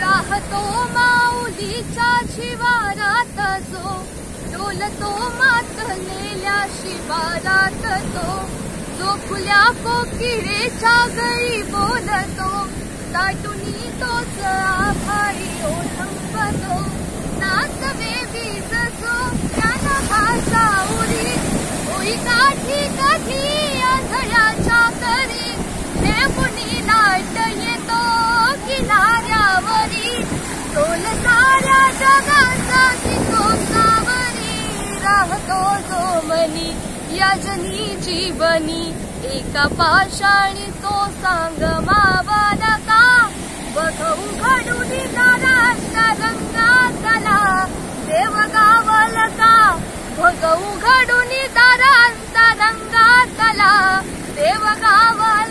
राहतो माऊलीच्या शिवारात जो, डोलतो मातलेल्या शिवारात तो, जो खुल्या कोकिळेच्या गळी बोलतो, दाटुनी तोच आभाळी ओळंबतो. नाचवे वीज जो ज्ञान भाषा उरी, होई काठी कधी आंधळ्याच्या करी, नेमुनी लाट येतो किनाऱ्यावरी, डोल साऱ्या जगाचा कोसावरी. राहतो जो मनी याजनी जीवनी, एका पाषाणी तो सांग मावल का, बघ उघडून दारांचा रंगातला देव गावल का, बघ उघडून दारांचा रंगातला देव गावल